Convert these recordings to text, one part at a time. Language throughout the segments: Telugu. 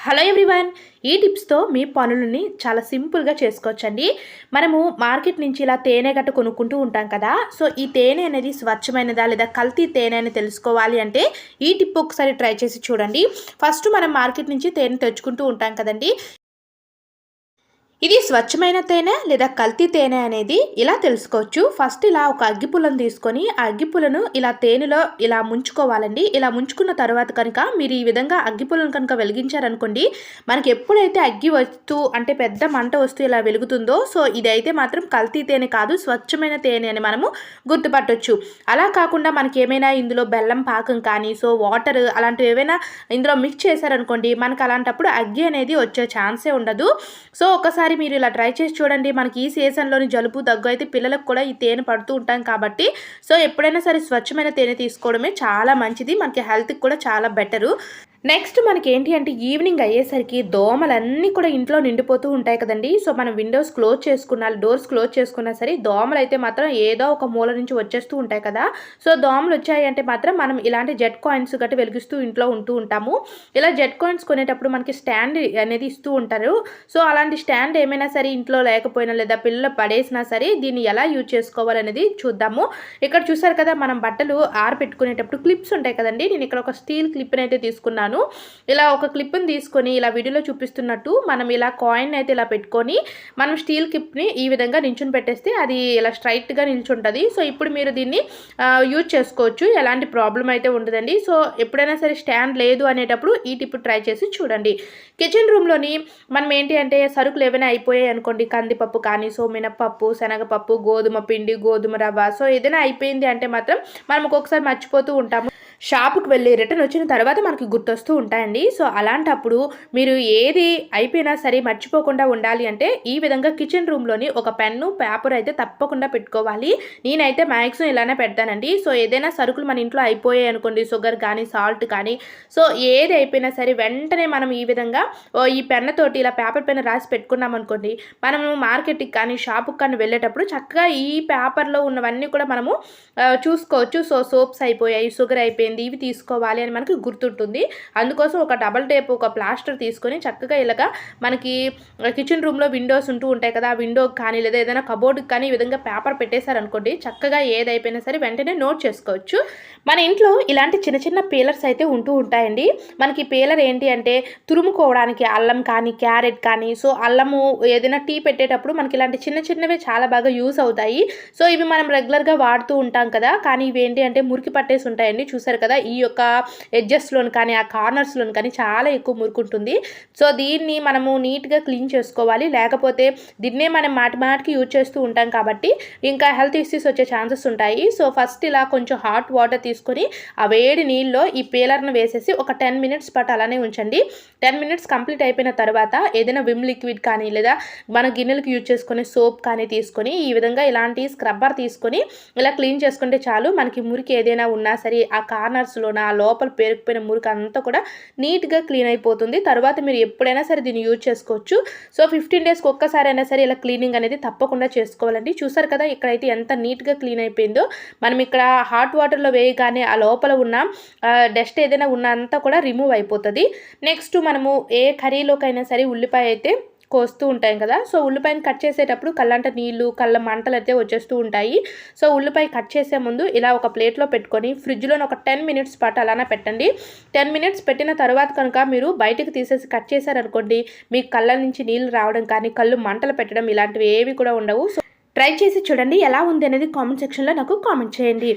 హలో ఎవ్రీవన్, ఈ టిప్స్తో మీ పనులని చాలా సింపుల్గా చేసుకోవచ్చండి. మనము మార్కెట్ నుంచి ఇలా తేనె గట్ట కొనుక్కుంటూ ఉంటాం కదా. సో ఈ తేనె అనేది స్వచ్ఛమైనదా లేదా కల్తీ తేనె అని తెలుసుకోవాలి అంటే ఈ టిప్ ఒకసారి ట్రై చేసి చూడండి. ఫస్ట్ మనం మార్కెట్ నుంచి తేనె తెచ్చుకుంటూ ఉంటాం కదండి. ఇది స్వచ్ఛమైన తేనె లేదా కల్తీ తేనె అనేది ఇలా తెలుసుకోవచ్చు. ఫస్ట్ ఇలా ఒక అగ్గిపుల్లను తీసుకొని ఆ అగ్గిపుల్లను ఇలా తేనెలో ఇలా ముంచుకోవాలండి. ఇలా ముంచుకున్న తర్వాత కనుక మీరు ఈ విధంగా అగ్గిపుల్లను కనుక వెలిగించారనుకోండి, మనకి ఎప్పుడైతే అగ్గి వస్తూ అంటే పెద్ద మంట వస్తూ ఇలా వెలుగుతుందో సో ఇదైతే మాత్రం కల్తీ తేనె కాదు, స్వచ్ఛమైన తేనె అని మనము గుర్తుపట్టొచ్చు. అలా కాకుండా మనకి ఏమైనా ఇందులో బెల్లం పాకం కానీ సో వాటర్ అలాంటివి ఏవైనా ఇందులో మిక్స్ చేశారనుకోండి, మనకు అలాంటప్పుడు అగ్గి అనేది వచ్చే ఛాన్సే ఉండదు. సో ఒకసారి మీరు ఇలా ట్రై చేసి చూడండి. మనకి ఈ సీజన్లోని జలుబు దగ్గు అయితే పిల్లలకు కూడా ఈ తేనె పడుతూ ఉంటాం కాబట్టి సో ఎప్పుడైనా సరే స్వచ్ఛమైన తేనె తీసుకోవడమే చాలా మంచిది, మనకి హెల్త్కి కూడా చాలా బెటరు. నెక్స్ట్ మనకి ఏంటి అంటే ఈవినింగ్ అయ్యేసరికి దోమలన్నీ కూడా ఇంట్లో నిండిపోతూ ఉంటాయి కదండి. సో మనం విండోస్ క్లోజ్ చేసుకున్నా డోర్స్ క్లోజ్ చేసుకున్నా సరే దోమలు అయితే మాత్రం ఏదో ఒక మూల నుంచి వచ్చేస్తూ ఉంటాయి కదా. సో దోమలు వచ్చాయి అంటే మాత్రం మనం ఇలాంటి జెట్ కాయిన్స్ గట్టి వెలిగిస్తూ ఇంట్లో ఉంటూ ఉంటాము. ఇలా జెట్ కాయిన్స్ కొనేటప్పుడు మనకి స్టాండ్ అనేది ఇస్తూ ఉంటారు. సో అలాంటి స్టాండ్ ఏమైనా సరే ఇంట్లో లేకపోయినా లేదా పిల్లలు పడేసినా సరే దీన్ని ఎలా యూజ్ చేసుకోవాలనేది చూద్దాము. ఇక్కడ చూసారు కదా, మనం బట్టలు ఆరబెట్టుకునేటప్పుడు క్లిప్స్ ఉంటాయి కదండి. నేను ఇక్కడ ఒక స్టీల్ క్లిప్ని అయితే తీసుకున్నాను. ఇలా ఒక క్లిప్ని తీసుకొని ఇలా వీడియోలో చూపిస్తున్నట్టు మనం ఇలా కాయిన్ అయితే ఇలా పెట్టుకొని మనం స్టీల్ క్లిప్ని ఈ విధంగా నించుని పెట్టేస్తే అది ఇలా స్ట్రైట్గా నిల్చుంటుంది. సో ఇప్పుడు మీరు దీన్ని యూజ్ చేసుకోవచ్చు, ఎలాంటి ప్రాబ్లం అయితే ఉండదండి. సో ఎప్పుడైనా సరే స్టాండ్ లేదు అనేటప్పుడు ఈ టిప్ ట్రై చేసి చూడండి. కిచెన్ రూమ్లోని మనం ఏంటి అంటే సరుకులు ఏమైనా అయిపోయాయి అనుకోండి, కందిపప్పు కానీ సో మినప్పప్పు, శనగపప్పు, గోధుమ పిండి, గోధుమ రవ్వ, సో ఏదైనా అయిపోయింది అంటే మాత్రం మనం ఒక్కొక్కసారి మర్చిపోతూ ఉంటాము. షాపుకి వెళ్ళి రిటర్న్ వచ్చిన తర్వాత మనకి గుర్తొస్తూ ఉంటాయండి. సో అలాంటప్పుడు మీరు ఏది అయిపోయినా సరే మర్చిపోకుండా ఉండాలి అంటే ఈ విధంగా కిచెన్ రూమ్లోని ఒక పెన్ను పేపర్ అయితే తప్పకుండా పెట్టుకోవాలి. నేనైతే మ్యాక్సిమం ఇలానే పెడతానండి. సో ఏదైనా సరుకులు మన ఇంట్లో అయిపోయాయి అనుకోండి, షుగర్ కానీ సాల్ట్ కానీ సో ఏది అయిపోయినా సరే వెంటనే మనం ఈ విధంగా ఈ పెన్నతోటి ఇలా పేపర్ పెన్ రాసి పెట్టుకున్నాం అనుకోండి, మనము మార్కెట్కి కానీ షాపుకి కానీ వెళ్ళేటప్పుడు చక్కగా ఈ పేపర్లో ఉన్నవన్నీ కూడా మనము చూసుకోవచ్చు. సో సోప్స్ అయిపోయాయి, షుగర్ అయిపోయింది, ఇవి తీసుకోవాలి అని మనకి గుర్తుంటుంది. అందుకోసం ఒక డబల్ టేప్ ఒక ప్లాస్టర్ తీసుకొని చక్కగా ఇలాగా మనకి కిచెన్ రూమ్లో విండోస్ ఉంటూ ఉంటాయి కదా, ఆ విండోకి కానీ లేదా ఏదైనా కబోర్డ్కి కానీ ఈ విధంగా పేపర్ పెట్టేశారనుకోండి, చక్కగా ఏదైపోయినా సరే వెంటనే నోట్ చేసుకోవచ్చు. మన ఇంట్లో ఇలాంటి చిన్న చిన్న పీలర్స్ అయితే ఉంటూ ఉంటాయండి. మనకి పీలర్ ఏంటి అంటే తురుముకోవడానికి అల్లం కానీ క్యారెట్ కానీ సో అల్లము ఏదైనా టీ పెట్టేటప్పుడు మనకి ఇలాంటి చిన్న చిన్నవి చాలా బాగా యూస్ అవుతాయి. సో ఇవి మనం రెగ్యులర్గా వాడుతూ ఉంటాం కదా, కానీ ఇవి ఏంటి అంటే మురికి పట్టేసి ఉంటాయండి. చూసారు కదా, ఈ యొక్క ఎడ్జెస్లోని కానీ ఆ కార్నర్స్లోని కానీ చాలా ఎక్కువ మురుకుంటుంది. సో దీన్ని మనము నీట్గా క్లీన్ చేసుకోవాలి, లేకపోతే దీన్నే మనం మాటికి యూజ్ చేస్తూ ఉంటాం కాబట్టి ఇంకా హెల్త్ ఇష్యూస్ వచ్చే ఛాన్సెస్ ఉంటాయి. సో ఫస్ట్ ఇలా కొంచెం హాట్ వాటర్ తీసుకొని ఆ వేడి నీళ్ళలో ఈ పీలర్ను వేసేసి ఒక 10 మినిట్స్ పాటు అలానే ఉంచండి. 10 మినిట్స్ కంప్లీట్ అయిపోయిన తర్వాత ఏదైనా విమ్ లిక్విడ్ కానీ లేదా మన గిన్నెలకు యూజ్ చేసుకునే సోప్ కానీ తీసుకొని ఈ విధంగా ఇలాంటి స్క్రబ్బర్ తీసుకొని ఇలా క్లీన్ చేసుకుంటే చాలు. మనకి మురికి ఏదైనా ఉన్నా సరే ఆ కార్నర్స్లోన ఆ లోపల పేరుకుపోయిన మురికి అంతా కూడా నీట్గా క్లీన్ అయిపోతుంది. తర్వాత మీరు ఎప్పుడైనా సరే దీన్ని యూజ్ చేసుకోవచ్చు. సో 15 డేస్కి ఒక్కసారి అయినా సరే ఇలా క్లీనింగ్ అనేది తప్పకుండా చేసుకోవాలండి. చూసారు కదా ఇక్కడైతే ఎంత నీట్గా క్లీన్ అయిపోయిందో. మనం ఇక్కడ హాట్ వాటర్లో వేయగానే ఆ లోపల ఉన్న డస్ట్ ఏదైనా ఉన్న అంతా కూడా రిమూవ్ అయిపోతుంది. నెక్స్ట్ మనము ఏ కర్రీలోకైనా సరే ఉల్లిపాయ అయితే కోస్తూ ఉంటాం కదా. సో ఉల్లిపాయని కట్ చేసేటప్పుడు కళ్ళంట నీళ్ళు కళ్ళ మంటలు అయితే వచ్చేస్తూ ఉంటాయి. సో ఉల్లిపాయ కట్ చేసే ముందు ఇలా ఒక ప్లేట్లో పెట్టుకొని ఫ్రిడ్జ్లో ఒక 10 మినిట్స్ పాటు అలానే పెట్టండి. 10 మినిట్స్ పెట్టిన తర్వాత కనుక మీరు బయటకు తీసేసి కట్ చేశారనుకోండి, మీకు కళ్ళ నుంచి నీళ్ళు రావడం కానీ కళ్ళు మంటలు పెట్టడం ఇలాంటివి ఏవి కూడా ఉండవు. సో ట్రై చేసి చూడండి, ఎలా ఉంది అనేది కామెంట్ సెక్షన్లో నాకు కామెంట్ చేయండి.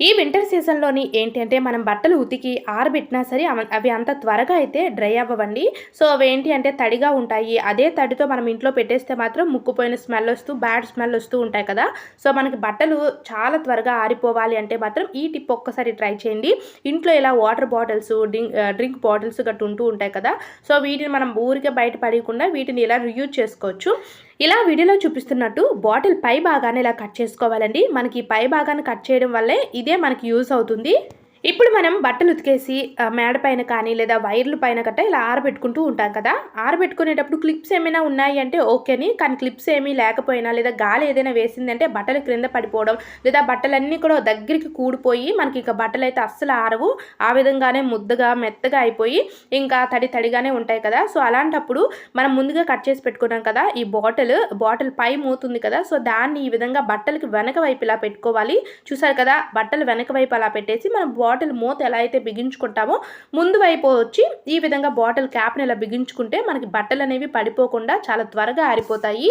ఈ వింటర్ సీజన్లోని ఏంటి అంటే మనం బట్టలు ఉతికి ఆరబెట్టినా సరే అవి అంత త్వరగా అయితే డ్రై అవ్వండి. సో అవి ఏంటి అంటే తడిగా ఉంటాయి. అదే తడితో మనం ఇంట్లో పెట్టేస్తే మాత్రం ముక్కుపోయిన స్మెల్ వస్తూ బ్యాడ్ స్మెల్ వస్తూ ఉంటాయి కదా. సో మనకి బట్టలు చాలా త్వరగా ఆరిపోవాలి అంటే మాత్రం ఈ టిప్ ఒక్కసారి ట్రై చేయండి. ఇంట్లో ఇలా వాటర్ బాటిల్స్ డ్రింక్ బాటిల్స్ గట్టు ఉంటూ ఉంటాయి కదా. సో వీటిని మనం ఊరికే బయట పడేయకుండా వీటిని ఇలా రీయూజ్ చేసుకోవచ్చు. ఇలా వీడియోలో చూపిస్తున్నట్టు బాటిల్ పై భాగాన్ని ఇలా కట్ చేసుకోవాలండి. మనకి పై భాగాన్ని కట్ చేయడం వల్లే ఇదే మనకి యూజ్ అవుతుంది. ఇప్పుడు మనం బట్టలు ఉతికేసి మేడ పైన కానీ లేదా వైర్ల పైన గట్టా ఇలా ఆరబెట్టుకుంటూ ఉంటాం కదా. ఆరబెట్టుకునేటప్పుడు క్లిప్స్ ఏమైనా ఉన్నాయి అంటే ఓకేని, కానీ క్లిప్స్ ఏమీ లేకపోయినా లేదా గాలి ఏదైనా వేసిందంటే బట్టలు క్రింద పడిపోవడం లేదా బట్టలన్నీ కూడా దగ్గరికి కూడిపోయి మనకి ఇక బట్టలు అయితే అస్సలు ఆరవు. ఆ విధంగానే ముద్దగా మెత్తగా అయిపోయి ఇంకా తడిగానే ఉంటాయి కదా. సో అలాంటప్పుడు మనం ముందుగా కట్ చేసి పెట్టుకున్నాం కదా ఈ బాటిల్ పై మూతుంది కదా. సో దాన్ని ఈ విధంగా బట్టలకి వెనక వైపు ఇలా పెట్టుకోవాలి. చూసారు కదా, బట్టలు వెనక వైపు అలా పెట్టేసి మనం బాటిల్ మూత ఎలా అయితే బిగించుకుంటామో ముందు వైపు వచ్చి ఈ విధంగా బాటిల్ క్యాప్ని ఇలా బిగించుకుంటే మనకి బట్టలు అనేవి పడిపోకుండా చాలా త్వరగా ఆరిపోతాయి.